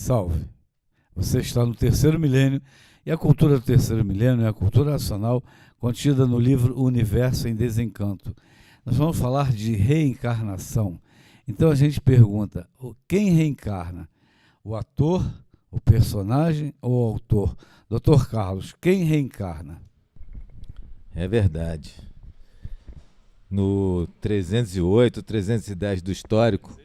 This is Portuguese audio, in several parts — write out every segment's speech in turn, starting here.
Salve! Você está no terceiro milênio e a cultura do terceiro milênio é a cultura racional contida no livro Universo em Desencanto. Nós vamos falar de reencarnação. Então a gente pergunta, quem reencarna? O ator, o personagem ou o autor? Dr. Carlos, quem reencarna? É verdade. No 308, 310 do histórico,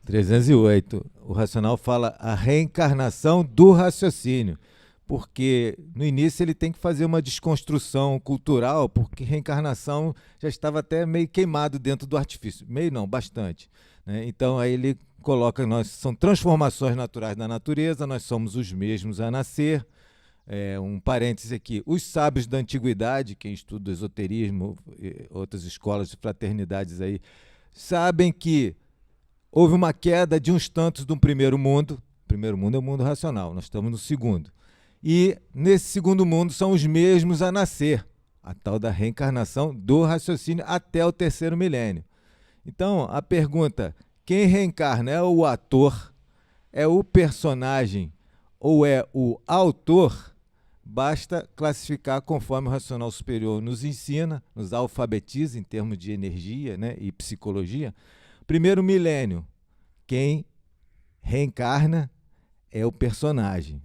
308, o racional fala a reencarnação do raciocínio, porque no início ele tem que fazer uma desconstrução cultural, porque reencarnação já estava até meio queimado dentro do artifício. Meio não, bastante, né? Então aí ele coloca, são transformações naturais da natureza, nós somos os mesmos a nascer. Um parêntese aqui, os sábios da antiguidade, quem estuda esoterismo, outras escolas de fraternidades aí, sabem que houve uma queda de uns tantos do primeiro mundo. O primeiro mundo é o mundo racional, nós estamos no segundo. E nesse segundo mundo são os mesmos a nascer, a tal da reencarnação do raciocínio até o terceiro milênio. Então, a pergunta, quem reencarna é o ator, é o personagem ou é o autor? Basta classificar conforme o racional superior nos ensina, nos alfabetiza em termos de energia, né, e psicologia. Primeiro milênio, quem reencarna é o personagem.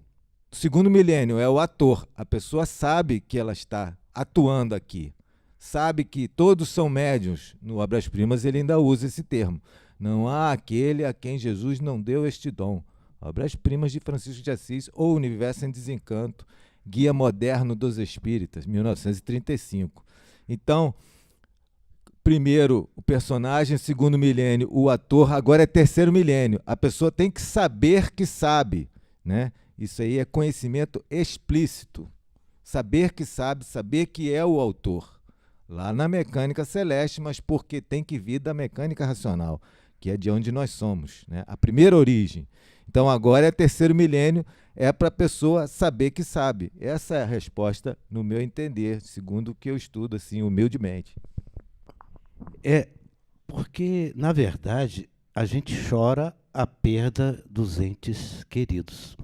Segundo milênio é o ator. A pessoa sabe que ela está atuando aqui. Sabe que todos são médiuns. No Obras Primas ele ainda usa esse termo. Não há aquele a quem Jesus não deu este dom. Obras Primas de Francisco de Assis ou Universo em Desencanto, Guia Moderno dos Espíritas, 1935. Então, primeiro o personagem, segundo milênio o ator, agora é terceiro milênio. A pessoa tem que saber que sabe, né? Isso aí é conhecimento explícito. Saber que sabe, saber que é o autor. Lá na mecânica celeste, mas porque tem que vir da mecânica racional, que é de onde nós somos, né? A primeira origem. Então agora é terceiro milênio, é para a pessoa saber que sabe. Essa é a resposta, no meu entender, segundo o que eu estudo, assim, humildemente. Porque, na verdade, a gente chora a perda dos entes queridos.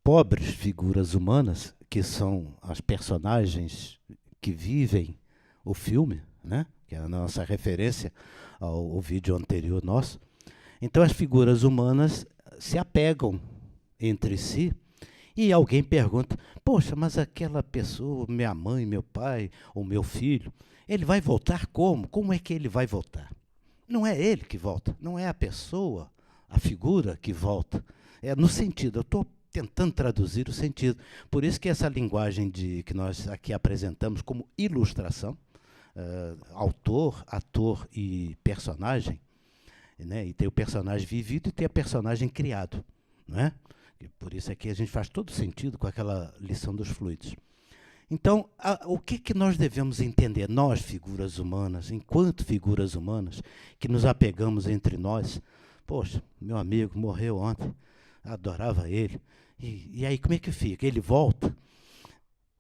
Pobres figuras humanas, que são as personagens que vivem o filme, né? Que é a nossa referência ao vídeo anterior nosso. Então, as figuras humanas se apegam entre si e alguém pergunta, poxa, mas aquela pessoa, minha mãe, meu pai, ou meu filho, ele vai voltar como? Como é que ele vai voltar? Não é ele que volta, não é a pessoa, a figura que volta. É no sentido, eu estou tentando traduzir o sentido. Por isso que essa linguagem que nós aqui apresentamos como ilustração, autor, ator e personagem, né? E tem o personagem vivido e tem o personagem criado, não é? E por isso aqui a gente faz todo sentido com aquela lição dos fluidos. Então, o que nós devemos entender, nós, figuras humanas, enquanto figuras humanas, que nos apegamos entre nós? Poxa, meu amigo morreu ontem, adorava ele, e aí como é que fica? Ele volta?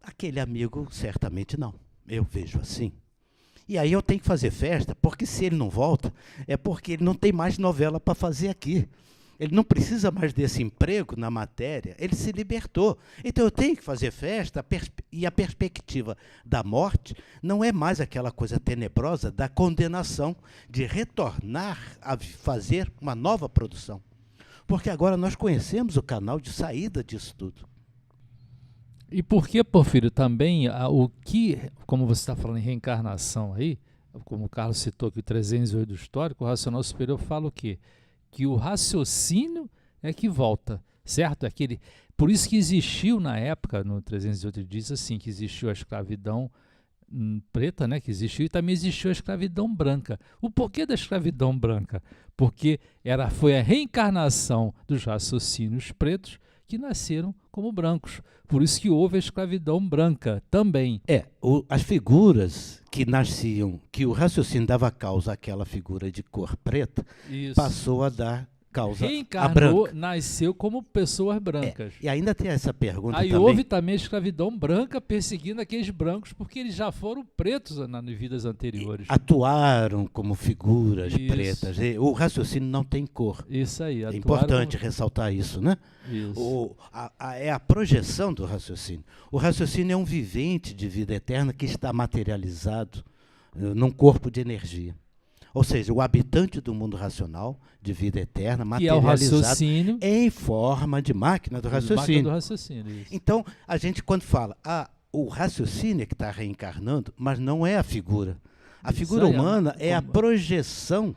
Aquele amigo, certamente não, eu vejo assim. E aí eu tenho que fazer festa, porque se ele não volta, é porque ele não tem mais novela para fazer aqui. Ele não precisa mais desse emprego na matéria, ele se libertou. Então eu tenho que fazer festa, e a perspectiva da morte não é mais aquela coisa tenebrosa da condenação, de retornar a fazer uma nova produção. Porque agora nós conhecemos o canal de saída disso tudo. E por que, Porfírio, também, como você está falando em reencarnação aí, como o Carlos citou aqui o 308 do histórico, o racional superior fala o quê? Que o raciocínio é que volta, certo? Por isso que existiu na época, no 308 ele diz assim, que existiu a escravidão preta, né, que existiu, e também existiu a escravidão branca. O porquê da escravidão branca? Porque foi a reencarnação dos raciocínios pretos que nasceram como brancos. Por isso que houve a escravidão branca também. As figuras que nasciam, que o raciocínio dava causa àquela figura de cor preta, Isso. passou a dar causa a reencarnou, branca. nasceu como pessoas brancas. E ainda tem essa pergunta Aí também. houve também a escravidão branca perseguindo aqueles brancos porque eles já foram pretos nas vidas anteriores. Atuaram como figuras Isso. pretas. E o raciocínio não tem cor. Isso aí. É atuaram importante ressaltar isso, né? Isso. É a projeção do raciocínio. O raciocínio é um vivente de vida eterna que está materializado num corpo de energia. Ou seja, o habitante do mundo racional, de vida eterna, Que é o materializado raciocínio. em forma de máquina do Máquina raciocínio. do raciocínio, isso. Então, a gente quando fala, o raciocínio é que está reencarnando, mas não é a figura. A Isso figura aí, humana é a como- projeção,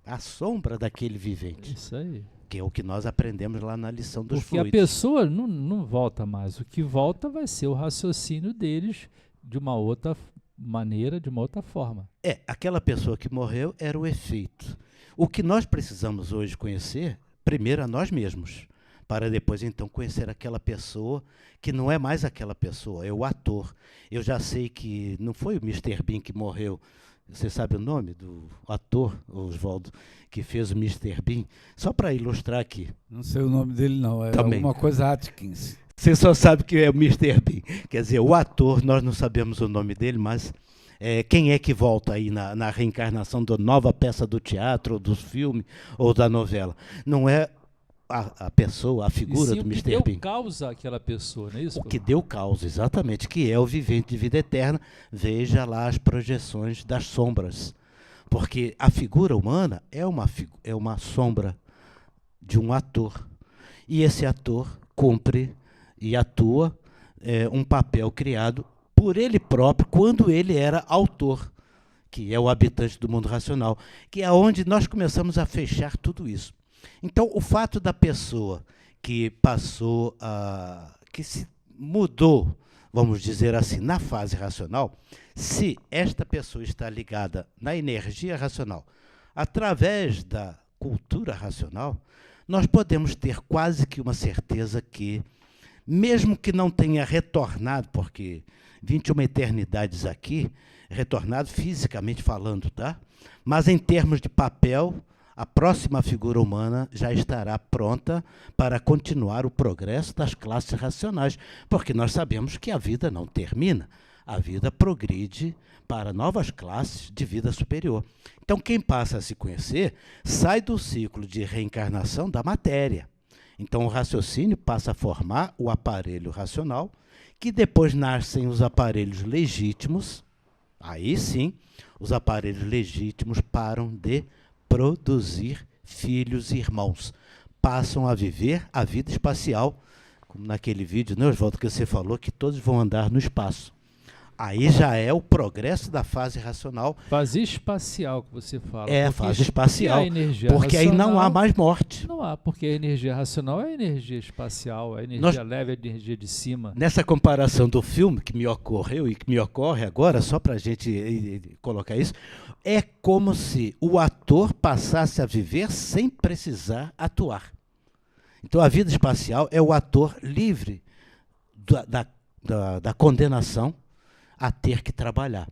a sombra daquele vivente, Isso aí. que é o que nós aprendemos lá na lição dos Porque a fluidos. pessoa não volta mais. O que volta vai ser o raciocínio deles de uma outra maneira, de uma outra forma. Aquela pessoa que morreu era o efeito. O que nós precisamos hoje conhecer, primeiro a nós mesmos, para depois então conhecer aquela pessoa que não é mais aquela pessoa, é o ator. Eu já sei que não foi o Mr. Bean que morreu. Você sabe o nome do ator, Oswaldo, que fez o Mr. Bean? Só para ilustrar aqui. Não sei o nome dele, não. É Também. alguma coisa Atkins. Você só sabe que é o Mr. Bean. Quer dizer, o ator, nós não sabemos o nome dele, mas quem é que volta aí na reencarnação da nova peça do teatro, ou do filme, ou da novela? Não é a pessoa, a figura do o que Mr. deu Bean. causa àquela pessoa, não é isso? O que deu causa, exatamente, que é o vivente de vida eterna. Veja lá as projeções das sombras. Porque a figura humana é uma sombra de um ator. E esse ator cumpre e atua um papel criado por ele próprio quando ele era autor, que é o habitante do mundo racional, que é onde nós começamos a fechar tudo isso. Então, o fato da pessoa que passou que se mudou, vamos dizer assim, na fase racional, se esta pessoa está ligada na energia racional, através da cultura racional, nós podemos ter quase que uma certeza que, mesmo que não tenha retornado, porque 21 eternidades aqui, retornado fisicamente falando, tá? Mas em termos de papel, a próxima figura humana já estará pronta para continuar o progresso das classes racionais, porque nós sabemos que a vida não termina, a vida progride para novas classes de vida superior. Então, quem passa a se conhecer sai do ciclo de reencarnação da matéria. Então, o raciocínio passa a formar o aparelho racional, que depois nascem os aparelhos legítimos. Aí sim, os aparelhos legítimos param de produzir filhos e irmãos. Passam a viver a vida espacial, como naquele vídeo, né, Oswaldo, que você falou, que todos vão andar no espaço. Aí já é o progresso da fase racional. Fase espacial que você fala. É a fase espacial, a energia porque aí não há racional- mais morte. Não há, porque a energia racional é a energia espacial, a energia leve é a energia de cima. Nessa comparação do filme que me ocorreu e que me ocorre agora, só para a gente colocar isso, é como se o ator passasse a viver sem precisar atuar. Então, a vida espacial é o ator livre da condenação a ter que trabalhar.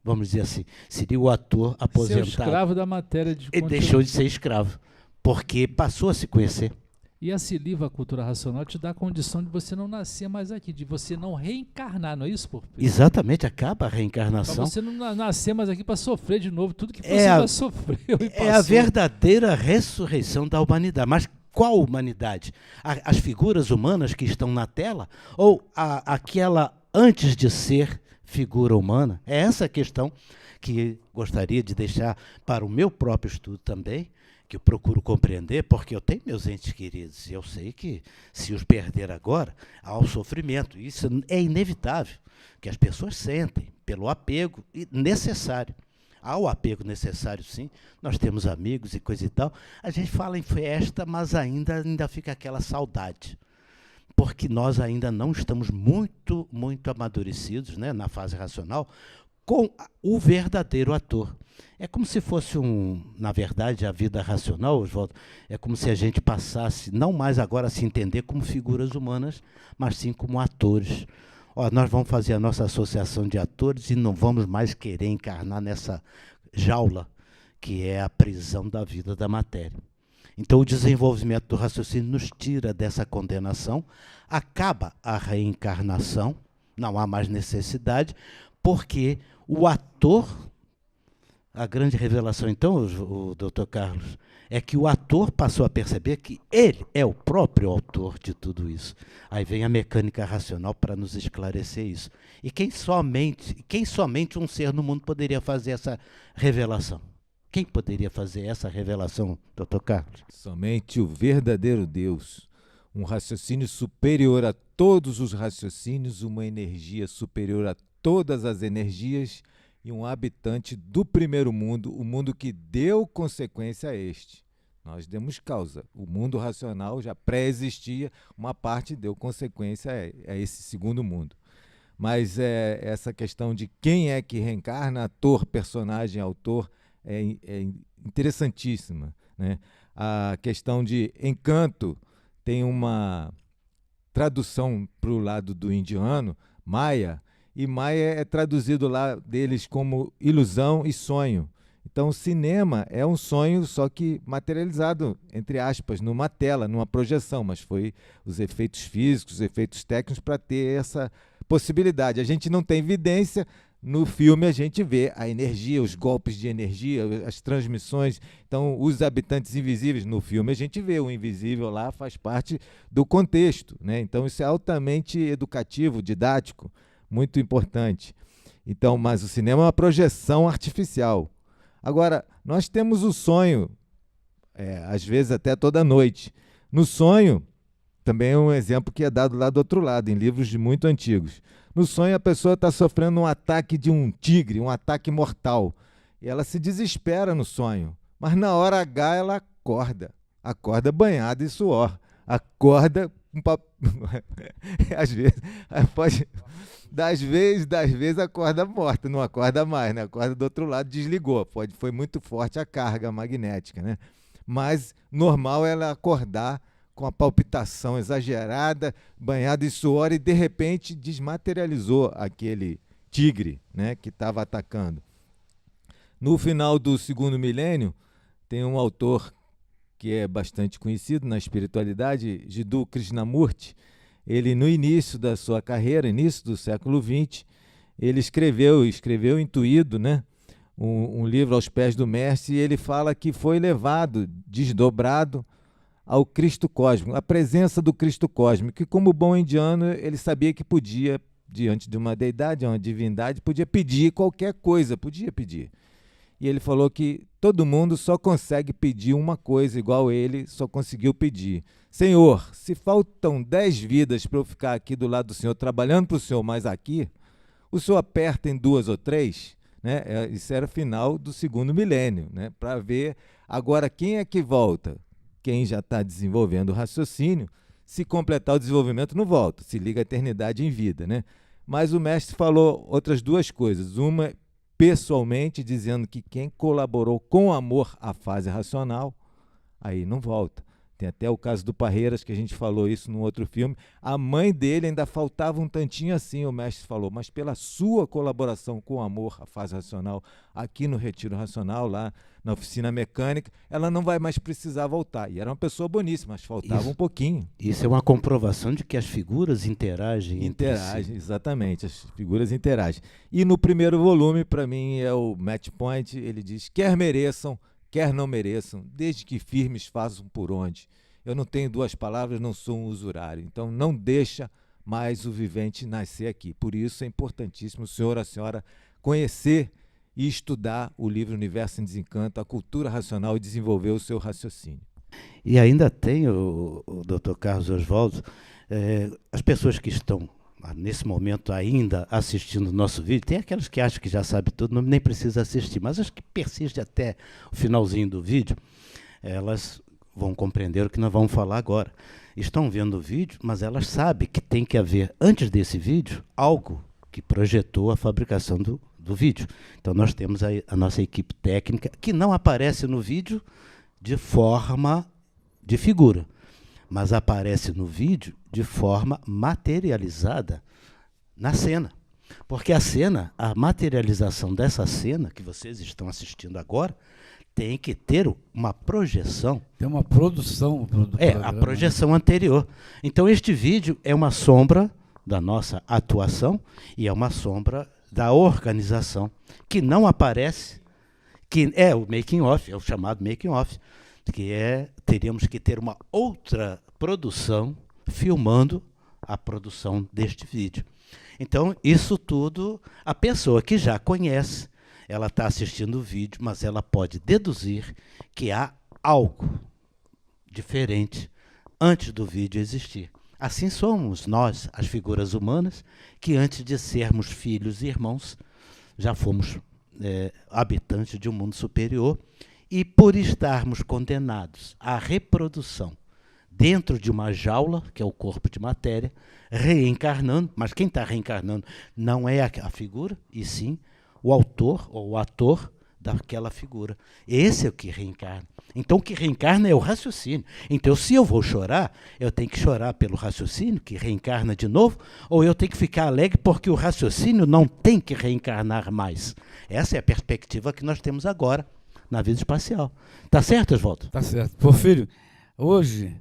Vamos dizer assim, seria o ator Ser o aposentado. escravo da matéria de Ele deixou de ser escravo, porque passou a se conhecer. E a Siliva, a cultura racional, te dá a condição de você não nascer mais aqui, de você não reencarnar, não é isso, Porpírio? Exatamente, acaba a Para reencarnação. você não nascer mais aqui para sofrer de novo tudo que você É a- já sofreu e passou. É a verdadeira ressurreição da humanidade. Mas qual humanidade? As figuras humanas que estão na tela? Ou aquela antes de ser figura humana? É essa a questão que gostaria de deixar para o meu próprio estudo também, que eu procuro compreender, porque eu tenho meus entes queridos, e eu sei que se os perder agora, há o sofrimento. Isso é inevitável, que as pessoas sentem pelo apego necessário. Há o apego necessário, sim. Nós temos amigos e coisa e tal. A gente fala em festa, mas ainda fica aquela saudade. Porque nós ainda não estamos muito amadurecidos, né, na fase racional, com o verdadeiro ator. É como se fosse na verdade, a vida racional, Oswaldo, é como se a gente passasse, não mais agora a se entender como figuras humanas, mas sim como atores. Nós vamos fazer a nossa associação de atores e não vamos mais querer encarnar nessa jaula, que é a prisão da vida da matéria. Então, o desenvolvimento do raciocínio nos tira dessa condenação, acaba a reencarnação, não há mais necessidade, porque o ator, a grande revelação, então, o Dr. Carlos, é que o ator passou a perceber que ele é o próprio autor de tudo isso. Aí vem a mecânica racional para nos esclarecer isso. E quem somente um ser no mundo poderia fazer essa revelação? Quem poderia fazer essa revelação, Dr. Carlos? Somente o verdadeiro Deus, um raciocínio superior a todos os raciocínios, uma energia superior a todas as energias e um habitante do primeiro mundo, o mundo que deu consequência a este. Nós demos causa. O mundo racional já pré-existia, uma parte deu consequência a esse segundo mundo. Mas essa questão de quem é que reencarna, ator, personagem, autor, é interessantíssima, né? A questão de encanto tem uma tradução para o lado do indiano, Maya, e Maya é traduzido lá deles como ilusão e sonho. Então, o cinema é um sonho, só que materializado, entre aspas, numa tela, numa projeção, mas foi os efeitos físicos, os efeitos técnicos para ter essa possibilidade. A gente não tem evidência. No filme a gente vê a energia, os golpes de energia, as transmissões. Então, os habitantes invisíveis, no filme a gente vê o invisível lá, faz parte do contexto, né? Então, isso é altamente educativo, didático, muito importante. Então, mas o cinema é uma projeção artificial. Agora, nós temos o sonho, às vezes até toda noite. No sonho, também é um exemplo que é dado lá do outro lado, em livros muito antigos. No sonho, a pessoa está sofrendo um ataque de um tigre, um ataque mortal. E ela se desespera no sonho. Mas na hora H ela acorda banhada em suor. Acorda às vezes, das vezes acorda morta, não acorda mais, né? Acorda do outro lado, desligou. Foi muito forte a carga magnética, né? Mas normal é ela acordar com a palpitação exagerada, banhada em suor, e de repente desmaterializou aquele tigre, né, que estava atacando. No final do segundo milênio, tem um autor que é bastante conhecido na espiritualidade, Jiddu Krishnamurti. Ele, no início da sua carreira, início do século XX, ele escreveu intuído, né, um livro aos pés do mestre, e ele fala que foi levado, desdobrado, ao Cristo cósmico, a presença do Cristo cósmico, que como bom indiano ele sabia que podia, diante de uma deidade, uma divindade, podia pedir qualquer coisa, podia pedir. E ele falou que todo mundo só consegue pedir uma coisa, igual ele só conseguiu pedir. Senhor, se faltam 10 vidas para eu ficar aqui do lado do Senhor, trabalhando para o Senhor, mas aqui, o Senhor aperta em 2 ou 3, né? Isso era o final do segundo milênio, né? Para ver agora quem é que volta. Quem já está desenvolvendo o raciocínio, se completar o desenvolvimento, não volta, se liga à eternidade em vida, né? Mas o mestre falou outras duas coisas. Uma, pessoalmente, dizendo que quem colaborou com amor à fase racional, aí não volta. Tem até o caso do Parreiras, que a gente falou isso num outro filme. A mãe dele ainda faltava um tantinho assim, o mestre falou, mas pela sua colaboração com o amor à fase racional, aqui no Retiro Racional, lá na oficina mecânica, ela não vai mais precisar voltar. E era uma pessoa boníssima, mas faltava um pouquinho. Isso é uma comprovação de que as figuras interagem entre si. Exatamente, as figuras interagem. E no primeiro volume, para mim, é o match point, ele diz, quer mereçam, quer não mereçam, desde que firmes façam por onde. Eu não tenho 2 palavras, não sou um usurário. Então não deixa mais o vivente nascer aqui. Por isso é importantíssimo o senhor, a senhora, conhecer e estudar o livro Universo em Desencanto, a cultura racional, e desenvolver o seu raciocínio. E ainda tem, o Dr. Carlos Oswaldo, as pessoas que estão nesse momento ainda assistindo o nosso vídeo, tem aquelas que acham que já sabe tudo, nem precisa assistir, mas as que persistem até o finalzinho do vídeo, elas vão compreender o que nós vamos falar agora. Estão vendo o vídeo, mas elas sabem que tem que haver, antes desse vídeo, algo que projetou a fabricação do vídeo. Então nós temos a nossa equipe técnica, que não aparece no vídeo de forma de figura, mas aparece no vídeo de forma materializada na cena. Porque a cena, a materialização dessa cena que vocês estão assistindo agora, tem que ter uma projeção. Tem uma produção do A programa, projeção anterior. Então, este vídeo é uma sombra da nossa atuação e é uma sombra da organização, que não aparece, que é o making off, é o chamado making off, teríamos que ter uma outra produção filmando a produção deste vídeo. Então, isso tudo, a pessoa que já conhece, ela está assistindo o vídeo, mas ela pode deduzir que há algo diferente antes do vídeo existir. Assim somos nós, as figuras humanas, que antes de sermos filhos e irmãos, já fomos habitantes de um mundo superior, e por estarmos condenados à reprodução dentro de uma jaula, que é o corpo de matéria, reencarnando, mas quem está reencarnando não é a figura, e sim o autor ou o ator daquela figura. Esse é o que reencarna. Então, o que reencarna é o raciocínio. Então, se eu vou chorar, eu tenho que chorar pelo raciocínio, que reencarna de novo, ou eu tenho que ficar alegre porque o raciocínio não tem que reencarnar mais. Essa é a perspectiva que nós temos agora na vida espacial. Tá certo, Oswaldo? Tá certo. Porfírio, hoje,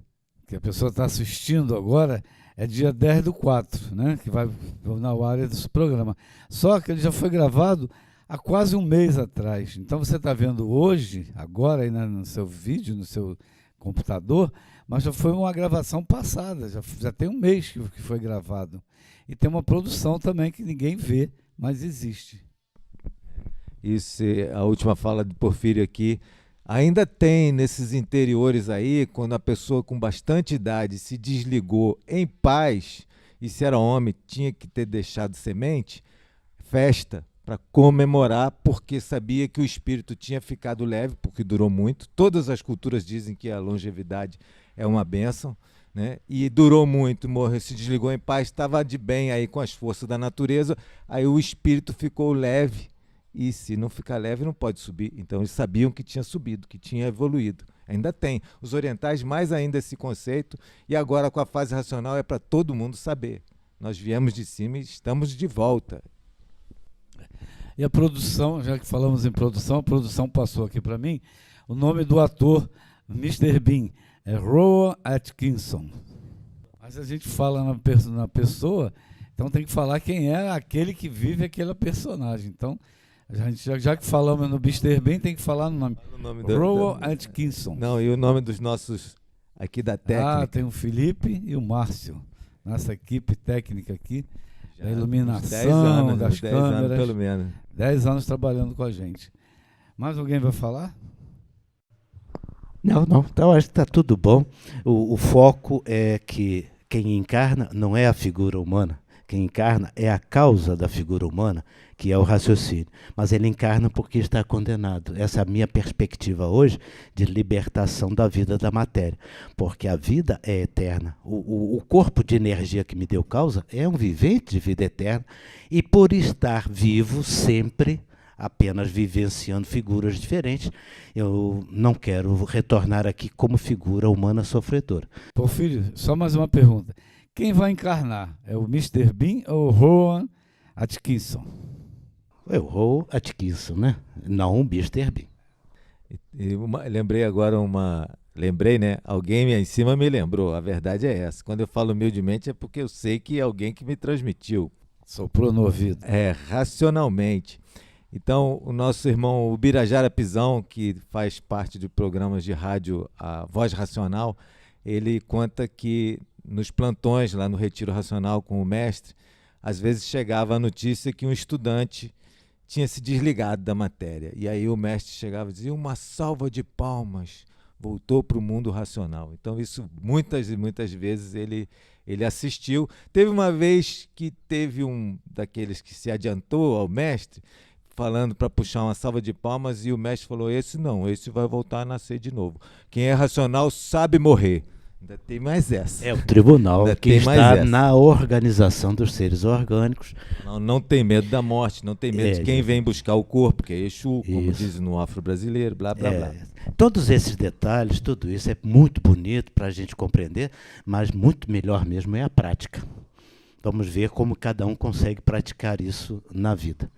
que a pessoa está assistindo agora, é dia 10/4, né? Que vai na área desse programa. Só que ele já foi gravado há quase um mês atrás. Então você está vendo hoje, agora, aí no seu vídeo, no seu computador, mas já foi uma gravação passada, já tem um mês que foi gravado. E tem uma produção também que ninguém vê, mas existe. Isso, a última fala de Porfírio aqui. Ainda tem nesses interiores aí, quando a pessoa com bastante idade se desligou em paz, e se era homem, tinha que ter deixado semente, festa para comemorar, porque sabia que o espírito tinha ficado leve, porque durou muito. Todas as culturas dizem que a longevidade é uma bênção, né? E durou muito, morreu, se desligou em paz, estava de bem aí com as forças da natureza, aí o espírito ficou leve. E se não ficar leve, não pode subir. Então, eles sabiam que tinha subido, que tinha evoluído. Ainda tem. Os orientais, mais ainda esse conceito. E agora, com a fase racional, é para todo mundo saber. Nós viemos de cima e estamos de volta. E a produção, já que falamos em produção, a produção passou aqui para mim. O nome do ator, Mr. Bean, é Rowan Atkinson. Mas a gente fala na pessoa, então tem que falar quem é aquele que vive aquele personagem. Então, já que falamos no Mr. Bean, tem que falar no nome. Rowan Atkinson. Não, e o nome dos nossos aqui da técnica. Tem o Felipe e o Márcio. Nossa equipe técnica aqui, da iluminação, 10 anos, das 10 câmeras. anos, pelo menos. 10 anos trabalhando com a gente. Mais alguém vai falar? Não. Então, acho que está tudo bom. O foco é que quem encarna não é a figura humana. Quem encarna é a causa da figura humana, que é o raciocínio. Mas ele encarna porque está condenado. Essa é a minha perspectiva hoje de libertação da vida da matéria. Porque a vida é eterna. O corpo de energia que me deu causa é um vivente de vida eterna. E por estar vivo sempre, apenas vivenciando figuras diferentes, eu não quero retornar aqui como figura humana sofredora. Porfírio, só mais uma pergunta. Quem vai encarnar? É o Mr. Bean ou o Rowan Atkinson? É o Rowan Atkinson, né? Não o Mr. Bean. Lembrei agora Lembrei, né? Alguém em cima me lembrou. A verdade é essa. Quando eu falo humildemente é porque eu sei que é alguém que me transmitiu. Soprou no ouvido. Racionalmente. Então, o nosso irmão Ubirajara Pisão, que faz parte de programas de rádio, a Voz Racional, ele conta que nos plantões lá no Retiro Racional com o mestre, às vezes chegava a notícia que um estudante tinha se desligado da matéria. E aí o mestre chegava e dizia: uma salva de palmas, voltou para o mundo racional. Então isso muitas e muitas vezes ele assistiu. Teve uma vez que teve um daqueles que se adiantou ao mestre, falando para puxar uma salva de palmas, e o mestre falou: esse não, esse vai voltar a nascer de novo. Quem é racional sabe morrer. Ainda tem mais essa. É o tribunal Ainda que está na organização dos seres orgânicos. Não tem medo da morte, não tem medo de quem vem buscar o corpo, que é Exu, como isso. diz no afro-brasileiro, blá, blá, blá. Todos esses detalhes, tudo isso é muito bonito para a gente compreender, mas muito melhor mesmo é a prática. Vamos ver como cada um consegue praticar isso na vida.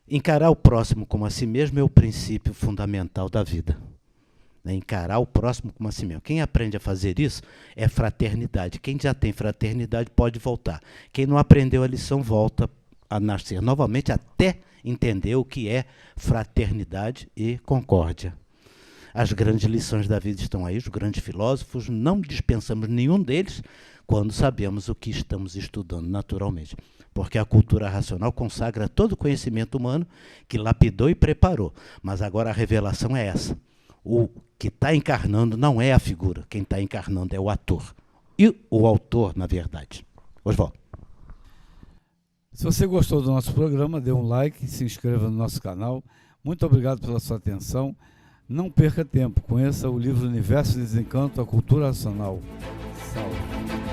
Encarar o próximo como a si mesmo é o princípio fundamental da vida. Encarar o próximo como a si mesmo. Quem aprende a fazer isso é fraternidade. Quem já tem fraternidade pode voltar. Quem não aprendeu a lição volta a nascer novamente até entender o que é fraternidade e concórdia. As grandes lições da vida estão aí, os grandes filósofos, não dispensamos nenhum deles quando sabemos o que estamos estudando naturalmente. Porque a cultura racional consagra todo o conhecimento humano que lapidou e preparou. Mas agora a revelação é essa. O que está encarnando não é a figura, quem está encarnando é o ator. E o autor, na verdade. Oswaldo. Se você gostou do nosso programa, dê um like, se inscreva no nosso canal. Muito obrigado pela sua atenção. Não perca tempo, conheça o livro Universo e Desencanto, a Cultura Racional. Salve!